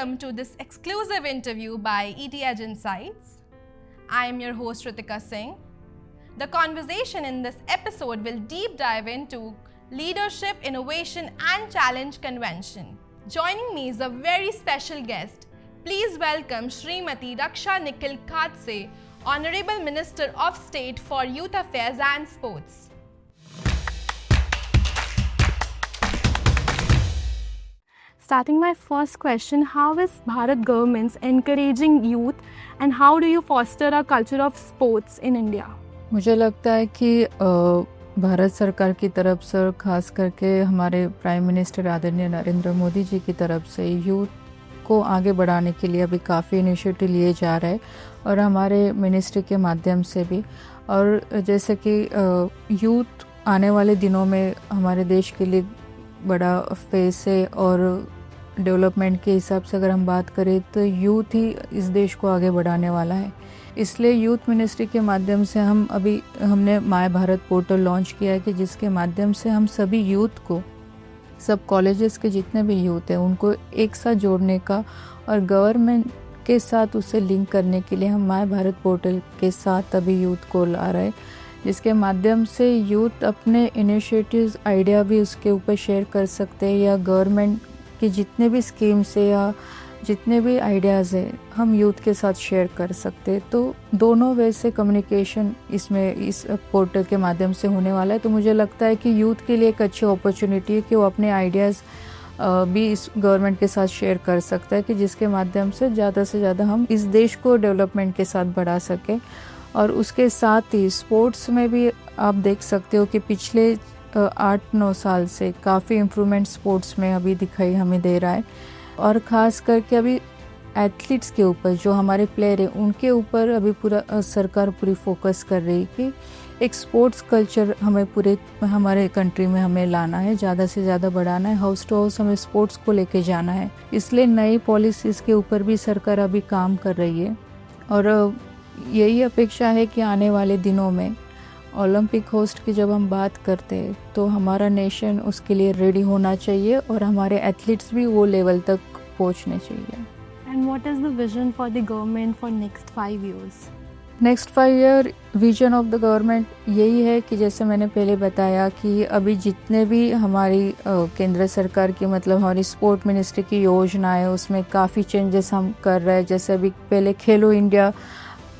welcome to this exclusive interview by ET Edge Insights. I am your host Ritika Singh. The conversation in this episode will deep dive into leadership, innovation and challenge convention. Joining me is a very special guest. Please welcome Srimati Raksha Nikhil Khadse, Honorable Minister of State for Youth Affairs and Sports. Starting my first question, how is Bharat government encouraging youth and how do you foster a culture of sports in India? मुझे लगता है कि भारत सरकार की तरफ से, खास करके हमारे प्राइम मिनिस्टर आदरणीय नरेंद्र मोदी जी की तरफ से यूथ को आगे बढ़ाने के लिए अभी काफ़ी इनिशिएटिव लिए जा रहे हैं और हमारे मिनिस्ट्री के माध्यम से भी। और जैसे कि यूथ आने वाले दिनों में हमारे देश के लिए बड़ा फेस है और डेवलपमेंट के हिसाब से अगर हम बात करें तो यूथ ही इस देश को आगे बढ़ाने वाला है। इसलिए यूथ मिनिस्ट्री के माध्यम से हमने माय भारत पोर्टल लॉन्च किया है कि जिसके माध्यम से हम सभी यूथ को, सब कॉलेजेस के जितने भी यूथ हैं उनको एक साथ जोड़ने का और गवर्नमेंट के साथ उसे लिंक करने के लिए हम माय भारत पोर्टल के साथ अभी यूथ को ला रहे हैं, जिसके माध्यम से यूथ अपने इनिशिएटिव्स, आइडिया भी उसके ऊपर शेयर कर सकते हैं या गवर्नमेंट की जितने भी स्कीम्स है या जितने भी आइडियाज़ है हम यूथ के साथ शेयर कर सकते हैं। तो दोनों वे से कम्युनिकेशन इसमें इस पोर्टल के माध्यम से होने वाला है। तो मुझे लगता है कि यूथ के लिए एक अच्छी अपॉर्चुनिटी है कि वो अपने आइडियाज़ भी इस गवर्नमेंट के साथ शेयर कर सकता है कि जिसके माध्यम से ज़्यादा हम इस देश को डेवलपमेंट के साथ बढ़ा सकें। और उसके साथ ही स्पोर्ट्स में भी आप देख सकते हो कि पिछले 8-9 साल से काफ़ी इम्प्रूवमेंट स्पोर्ट्स में अभी दिखाई हमें दे रहा है। और ख़ास करके अभी एथलीट्स के ऊपर, जो हमारे प्लेयर हैं उनके ऊपर अभी पूरा सरकार पूरी फोकस कर रही है कि एक स्पोर्ट्स कल्चर हमें पूरे हमारे कंट्री में हमें लाना है, ज़्यादा से ज़्यादा बढ़ाना है, हाउस टू हाउस हमें स्पोर्ट्स को लेके जाना है। इसलिए नई पॉलिसीज़ के ऊपर भी सरकार अभी काम कर रही है और यही अपेक्षा है कि आने वाले दिनों में ओलंपिक होस्ट की जब हम बात करते हैं तो हमारा नेशन उसके लिए रेडी होना चाहिए और हमारे एथलीट्स भी वो लेवल तक पहुंचने चाहिए। And what is the vision for the government for next 5 years? Next 5 year vision of the government यही है कि जैसे मैंने पहले बताया कि अभी जितने भी हमारी केंद्र सरकार की, मतलब हमारी स्पोर्ट मिनिस्ट्री की योजना है उसमें काफ़ी चेंजेस हम कर रहे हैं। जैसे अभी पहले खेलो इंडिया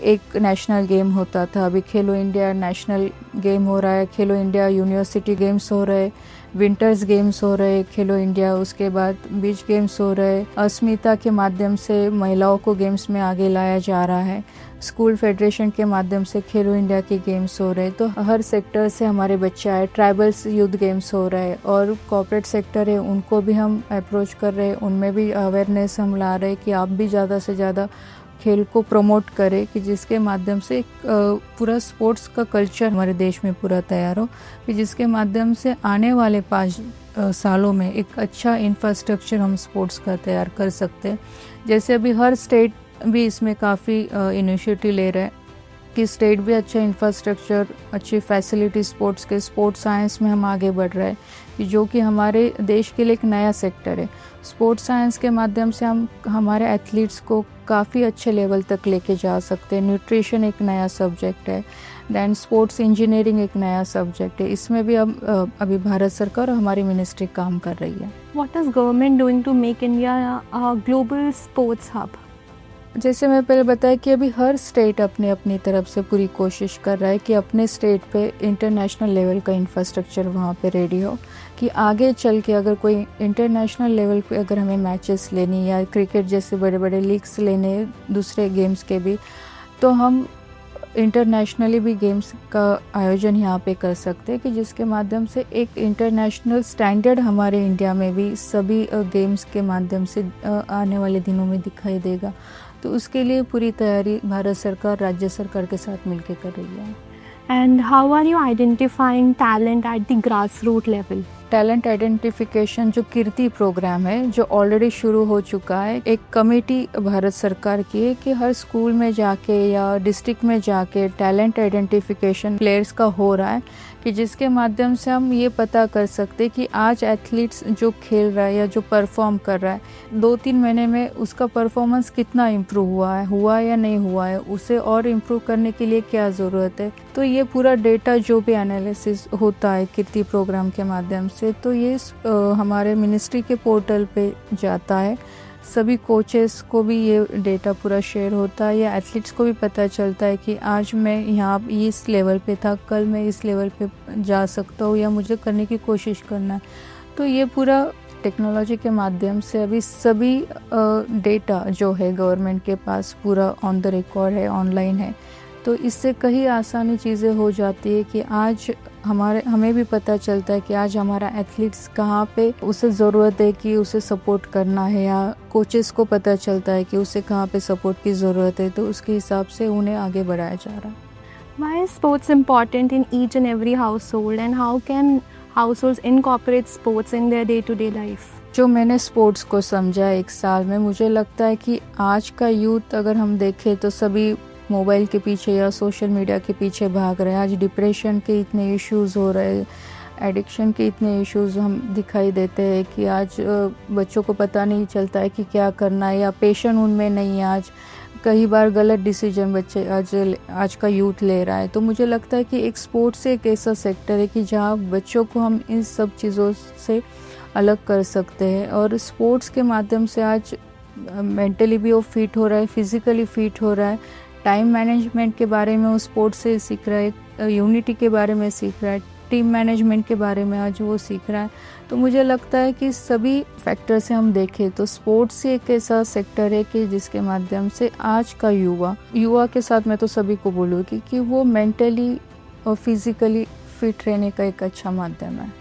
एक नेशनल गेम होता था, अभी खेलो इंडिया नेशनल गेम हो रहा है, खेलो इंडिया यूनिवर्सिटी गेम्स हो रहे, विंटर्स गेम्स हो रहे खेलो इंडिया, उसके बाद बीच गेम्स हो रहे, अस्मिता के माध्यम से महिलाओं को गेम्स में आगे लाया जा रहा है, स्कूल फेडरेशन के माध्यम से खेलो इंडिया के गेम्स हो रहे। तो हर सेक्टर से हमारे बच्चे आए, ट्राइबल्स यूथ गेम्स हो रहे और कॉर्पोरेट सेक्टर है उनको भी हम अप्रोच कर रहे हैं, उनमें भी अवेयरनेस हम ला रहे कि आप भी ज़्यादा से ज़्यादा खेल को प्रमोट करें कि जिसके माध्यम से एक पूरा स्पोर्ट्स का कल्चर हमारे देश में पूरा तैयार हो, कि जिसके माध्यम से आने वाले 5 सालों में एक अच्छा इंफ्रास्ट्रक्चर हम स्पोर्ट्स का तैयार कर सकते हैं। जैसे अभी हर स्टेट भी इसमें काफ़ी इनिशिएटिव ले रहा है कि स्टेट भी अच्छा इंफ्रास्ट्रक्चर, अच्छी फैसिलिटी स्पोर्ट्स के, स्पोर्ट्स साइंस में हम आगे बढ़ रहे हैं जो कि हमारे देश के लिए एक नया सेक्टर है। स्पोर्ट्स साइंस के माध्यम से हम हमारे एथलीट्स को काफ़ी अच्छे लेवल तक लेके जा सकते हैं। न्यूट्रिशन एक नया सब्जेक्ट है, दैन स्पोर्ट्स इंजीनियरिंग एक नया सब्जेक्ट है। इसमें भी अभी भारत सरकार और हमारी मिनिस्ट्री काम कर रही है। What is government doing to make India a global sports hub? जैसे मैं पहले बताया कि अभी हर स्टेट अपनी तरफ से पूरी कोशिश कर रहा है कि अपने स्टेट पे इंटरनेशनल लेवल का इंफ्रास्ट्रक्चर वहाँ पे रेडी हो, कि आगे चल के अगर कोई इंटरनेशनल लेवल पे अगर हमें मैचेस लेनी या क्रिकेट जैसे बड़े बड़े लीग्स लेने, दूसरे गेम्स के भी, तो हम इंटरनेशनली भी गेम्स का आयोजन यहाँ पे कर सकते हैं कि जिसके माध्यम से एक इंटरनेशनल स्टैंडर्ड हमारे इंडिया में भी सभी गेम्स के माध्यम से आने वाले दिनों में दिखाई देगा। तो उसके लिए पूरी तैयारी भारत सरकार राज्य सरकार के साथ मिलकर कर रही है। And how are you identifying talent at the grassroots level? Talent identification जो कीर्ति प्रोग्राम है जो ऑलरेडी शुरू हो चुका है, एक कमेटी भारत सरकार की है कि हर स्कूल में जाके या डिस्ट्रिक्ट में जाके टैलेंट आइडेंटिफिकेशन प्लेयर्स का हो रहा है कि जिसके माध्यम से हम ये पता कर सकते कि आज एथलीट्स जो खेल रहा है या जो परफॉर्म कर रहा है 2-3 महीने में उसका परफॉर्मेंस कितना इम्प्रूव हुआ है या नहीं हुआ है, उसे और इम्प्रूव करने के लिए क्या ज़रूरत है। तो ये पूरा डेटा जो भी एनालिसिस होता है कीर्ति प्रोग्राम के माध्यम से, तो ये हमारे मिनिस्ट्री के पोर्टल पे जाता है। सभी कोचेस को भी ये डेटा पूरा शेयर होता है या एथलीट्स को भी पता चलता है कि आज मैं यहाँ इस लेवल पे था, कल मैं इस लेवल पे जा सकता हूँ या मुझे करने की कोशिश करना है। तो ये पूरा टेक्नोलॉजी के माध्यम से अभी सभी डेटा जो है गवर्नमेंट के पास पूरा ऑन द रिकॉर्ड है, ऑनलाइन है। तो इससे कई आसानी चीज़ें हो जाती है कि आज हमें भी पता चलता है कि आज हमारा एथलीट्स कहाँ पे उसे ज़रूरत है कि उसे सपोर्ट करना है, या कोचेस को पता चलता है कि उसे कहाँ पे सपोर्ट की ज़रूरत है, तो उसके हिसाब से उन्हें आगे बढ़ाया जा रहा है। Why is sports important in each and every household, and how can households incorporate sports in their day-to-day life? जो मैंने स्पोर्ट्स को समझा 1 साल में, मुझे लगता है कि आज का यूथ अगर हम देखें तो सभी मोबाइल के पीछे या सोशल मीडिया के पीछे भाग रहे हैं। आज डिप्रेशन के इतने इश्यूज़ हो रहे हैं, एडिक्शन के इतने इश्यूज़ हम दिखाई देते हैं कि आज बच्चों को पता नहीं चलता है कि क्या करना है, या पेशेंस उनमें नहीं है। आज कई बार गलत डिसीजन बच्चे आज का यूथ ले रहा है। तो मुझे लगता है कि एक स्पोर्ट्स एक ऐसा सेक्टर है कि जहाँ बच्चों को हम इन सब चीज़ों से अलग कर सकते हैं, और स्पोर्ट्स के माध्यम से आज मेंटली भी वो फिट हो रहा है, फिज़िकली फिट हो रहा है, टाइम मैनेजमेंट के बारे में वो स्पोर्ट्स से सीख रहा है, यूनिटी के बारे में सीख रहा है, टीम मैनेजमेंट के बारे में आज वो सीख रहा है। तो मुझे लगता है कि सभी फैक्टर से हम देखें तो स्पोर्ट्स एक ऐसा सेक्टर है कि जिसके माध्यम से आज का युवा के साथ मैं तो सभी को बोलूँगी कि वो मेंटली और फिज़िकली फिट रहने का एक अच्छा माध्यम है।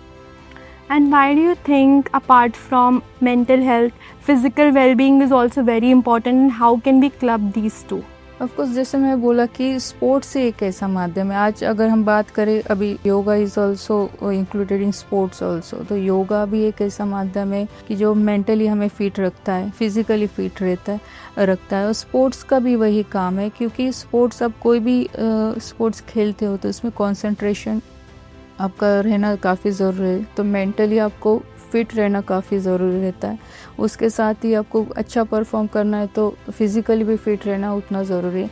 And why do you think, apart from mental health, physical well-being is also very important, and how can we club these two? Of course जैसे मैं बोला कि स्पोर्ट्स ही एक ऐसा माध्यम है। आज अगर हम बात करें, अभी yoga is also included in sports also, तो योगा भी एक ऐसा माध्यम है कि जो मेंटली हमें फिट रखता है, फिज़िकली फिट रखता है। और स्पोर्ट्स का भी वही काम है, क्योंकि स्पोर्ट्स, अब कोई भी स्पोर्ट्स खेलते हो तो इसमें कंसंट्रेशन आपका रहना काफ़ी ज़रूरी है। तो मेंटली आपको फिट रहना काफ़ी ज़रूरी रहता है। उसके साथ ही आपको अच्छा परफॉर्म करना है तो फिज़िकली भी फिट रहना उतना ज़रूरी है।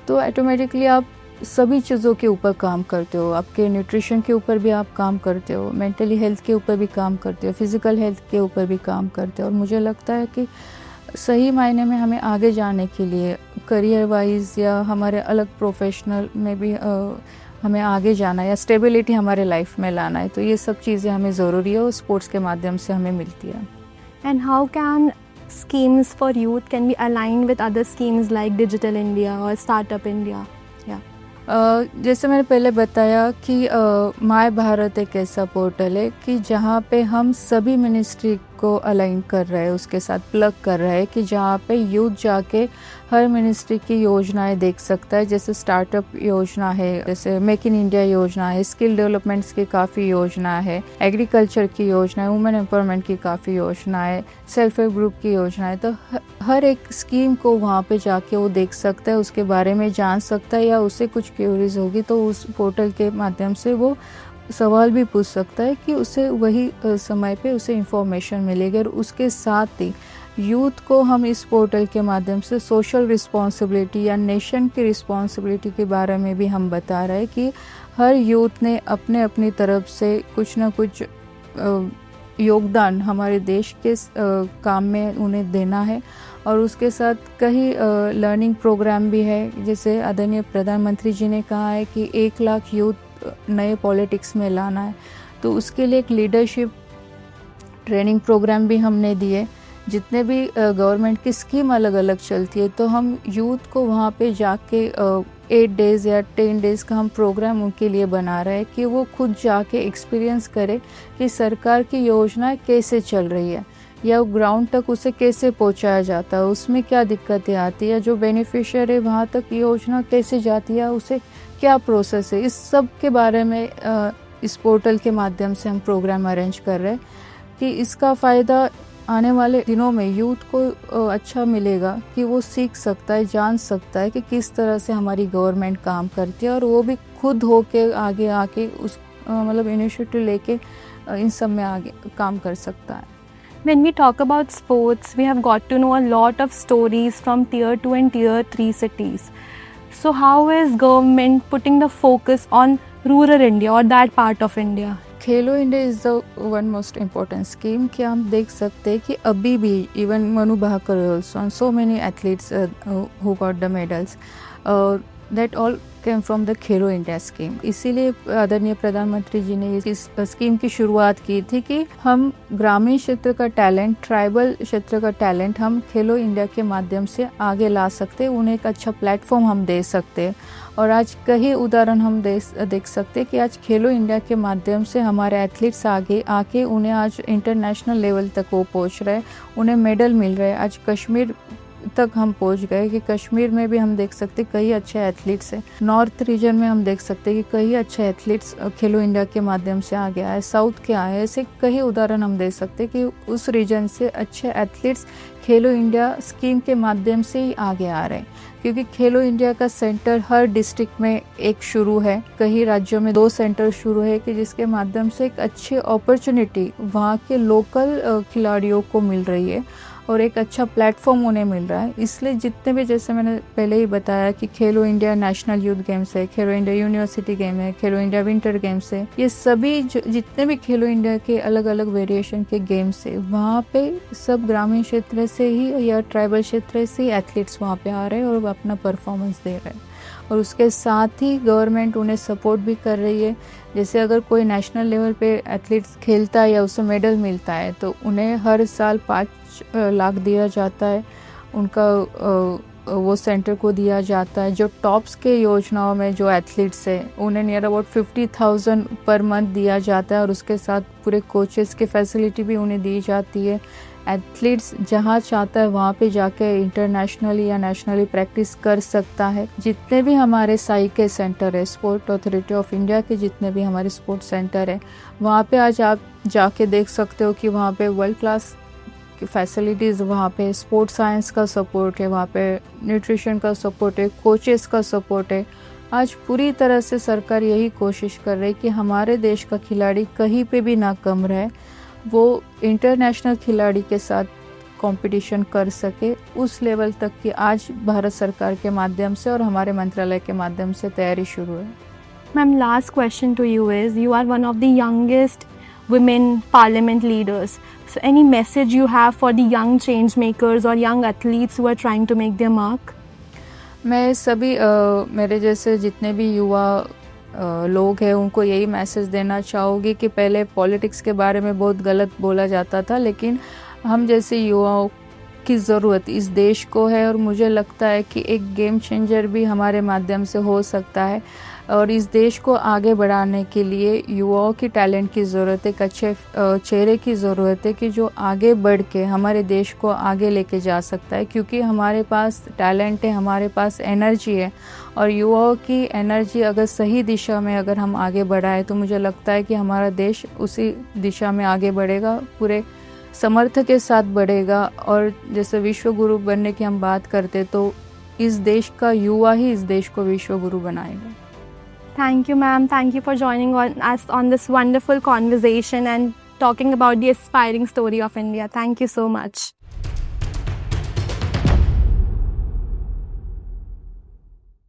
तो ऑटोमेटिकली आप सभी चीज़ों के ऊपर काम करते हो, आपके न्यूट्रिशन के ऊपर भी आप काम करते हो, मेंटली हेल्थ के ऊपर भी काम करते हो, फिज़िकल हेल्थ के ऊपर भी काम करते हो। और मुझे लगता है कि सही मायने में हमें आगे जाने के लिए करियर वाइज या हमारे अलग प्रोफेशनल में भी हमें आगे जाना है या स्टेबिलिटी हमारे लाइफ में लाना है, तो ये सब चीज़ें हमें ज़रूरी है और स्पोर्ट्स के माध्यम से हमें मिलती है। And how can schemes for youth can be aligned with other schemes like Digital India or Startup India? जैसे मैंने पहले बताया कि माय भारत एक ऐसा पोर्टल है कि जहाँ पे हम सभी मिनिस्ट्री को अलाइन कर रहे हैं, उसके साथ प्लग कर रहे हैं, कि जहाँ पे यूथ जाके हर मिनिस्ट्री की योजनाएं देख सकता है। जैसे स्टार्टअप योजना है, जैसे मेक इन इंडिया योजना है, स्किल डेवलपमेंट्स की काफ़ी योजना है, एग्रीकल्चर की योजना है, वुमेन एम्पावरमेंट की काफ़ी योजना है, सेल्फ हेल्प ग्रुप की योजना है। तो हर एक स्कीम को वहाँ पे जाके वो देख सकता है, उसके बारे में जान सकता है, या उसे कुछ क्यूरीज होगी तो उस पोर्टल के माध्यम से वो सवाल भी पूछ सकता है कि उसे वही समय पे उसे इंफॉर्मेशन मिलेगी। और उसके साथ ही यूथ को हम इस पोर्टल के माध्यम से सोशल रिस्पॉन्सिबिलिटी या नेशन की रिस्पॉन्सिबिलिटी के बारे में भी हम बता रहे हैं कि हर यूथ ने अपने अपनी तरफ से कुछ ना कुछ योगदान हमारे देश के काम में उन्हें देना है। और उसके साथ कई लर्निंग प्रोग्राम भी है, जैसे आदरणीय प्रधानमंत्री जी ने कहा है कि 1 लाख यूथ नए पॉलिटिक्स में लाना है, तो उसके लिए एक लीडरशिप ट्रेनिंग प्रोग्राम भी हमने दिए। जितने भी गवर्नमेंट की स्कीम अलग अलग चलती है, तो हम यूथ को वहाँ पे जाके 8 डेज़ या 10 डेज़ का हम प्रोग्राम उनके लिए बना रहे हैं कि वो खुद जाके एक्सपीरियंस करे कि सरकार की योजनाएं कैसे चल रही है, या ग्राउंड तक उसे कैसे पहुंचाया जाता है, उसमें क्या दिक्कतें आती है, जो बेनिफिशियरी है वहाँ तक योजना कैसे जाती है, उसे क्या प्रोसेस है, इस सब के बारे में इस पोर्टल के माध्यम से हम प्रोग्राम अरेंज कर रहे हैं कि इसका फ़ायदा आने वाले दिनों में यूथ को अच्छा मिलेगा, कि वो सीख सकता है, जान सकता है कि किस तरह से हमारी गवर्नमेंट काम करती है, और वो भी खुद होके आगे आके उस मतलब इनिशिएटिव लेके इन सब में आगे काम कर सकता है। When we talk about sports, we have got to know a lot of stories from tier 2 and tier 3 cities. So how is government putting the focus on rural India or that part of India? Khelo India is the one most important scheme कि हम देख सकते हैं कि अभी भी even Manu Bhaker also and so many athletes who got the medals that all came from the Khelo India scheme. इसीलिए आदरणीय प्रधानमंत्री जी ने इस स्कीम की शुरुआत की थी कि हम ग्रामीण क्षेत्र का टैलेंट, ट्राइबल क्षेत्र का टैलेंट हम खेलो इंडिया के माध्यम से आगे ला सकते, उन्हें एक अच्छा प्लेटफॉर्म हम दे सकते। और आज कई उदाहरण हम देख सकते कि आज खेलो इंडिया के माध्यम से हमारे एथलीट्स आगे आके उन्हें आज इंटरनेशनल लेवल तक वो पहुंच रहे, उन्हें मेडल मिल रहे। आज कश्मीर तक हम पहुंच गए कि कश्मीर में भी हम देख सकते कई अच्छे एथलीट्स हैं। नॉर्थ रीजन में हम देख सकते कि कई अच्छे एथलीट्स खेलो इंडिया के माध्यम से आगे आए, साउथ के आए। ऐसे कई उदाहरण हम दे सकते कि उस रीजन से अच्छे एथलीट्स खेलो इंडिया स्कीम के माध्यम से ही आगे आ रहे हैं, क्योंकि खेलो इंडिया का सेंटर हर डिस्ट्रिक्ट में एक शुरू है, कई राज्यों में 2 सेंटर शुरू है कि जिसके माध्यम से एक अच्छी अपॉर्चुनिटी वहाँ के लोकल खिलाड़ियों को मिल रही है और एक अच्छा प्लेटफॉर्म उन्हें मिल रहा है। इसलिए जितने भी, जैसे मैंने पहले ही बताया कि खेलो इंडिया नेशनल यूथ गेम्स है, खेलो इंडिया यूनिवर्सिटी गेम है, खेलो इंडिया विंटर गेम्स है, ये सभी जितने भी खेलो इंडिया के अलग अलग वेरिएशन के गेम्स है, वहाँ पे सब ग्रामीण क्षेत्र से ही या ट्राइबल क्षेत्र से ही एथलीट्स वहाँ पे आ रहे हैं और वो अपना परफॉर्मेंस दे रहे हैं। और उसके साथ ही गवर्नमेंट उन्हें सपोर्ट भी कर रही है। जैसे अगर कोई नेशनल लेवल पे एथलीट्स खेलता है या उसे मेडल मिलता है तो उन्हें हर साल 5 लाख दिया जाता है, उनका वो सेंटर को दिया जाता है। जो टॉप्स के योजनाओं में जो एथलीट्स है उन्हें नियर अबाउट 50,000 पर मंथ दिया जाता है और उसके साथ पूरे कोचेस की फैसिलिटी भी उन्हें दी जाती है। एथलीट्स जहाँ चाहता है वहाँ पे जाके इंटरनेशनली या नेशनली प्रैक्टिस कर सकता है। जितने भी हमारे साई के सेंटर है, स्पोर्ट अथॉरिटी ऑफ इंडिया के जितने भी हमारे स्पोर्ट सेंटर है, वहाँ पे आज आप जाके देख सकते हो कि वहाँ पे वर्ल्ड क्लास की फैसिलिटीज़, वहाँ पे स्पोर्ट्स साइंस का सपोर्ट है, वहाँ पे न्यूट्रिशन का सपोर्ट है, कोचेस का सपोर्ट है। आज पूरी तरह से सरकार यही कोशिश कर रही है कि हमारे देश का खिलाड़ी कहीं पे भी ना कम रहे, वो इंटरनेशनल खिलाड़ी के साथ कंपटीशन कर सके उस लेवल तक की आज भारत सरकार के माध्यम से और हमारे मंत्रालय के माध्यम से तैयारी शुरू है। Ma'am, last question to you is, you are one of the youngest women parliament leaders. So any message you have for the young change makers or young athletes who are trying to make their mark? मैं सभी मेरे जैसे जितने भी युवा लोग हैं उनको यही मैसेज देना चाहूँगी कि पहले पॉलिटिक्स के बारे में बहुत गलत बोला जाता था, लेकिन हम जैसे युवाओं की ज़रूरत इस देश को है और मुझे लगता है कि एक गेम चेंजर भी हमारे माध्यम से हो सकता है। और इस देश को आगे बढ़ाने के लिए युवाओं की टैलेंट की ज़रूरत है, एक अच्छे चेहरे की ज़रूरत है कि जो आगे बढ़ के हमारे देश को आगे लेके जा सकता है, क्योंकि हमारे पास टैलेंट है, हमारे पास एनर्जी है। और युवाओं की एनर्जी अगर सही दिशा में अगर हम आगे बढ़ाएं तो मुझे लगता है कि हमारा देश उसी दिशा में आगे बढ़ेगा, पूरे समर्थ के साथ बढ़ेगा। और जैसे विश्व गुरु बनने की हम बात करते तो इस देश का युवा ही इस देश को विश्व गुरु बनाएगा। Thank you, ma'am. Thank you for joining us on this wonderful conversation and talking about the aspiring story of India. Thank you so much.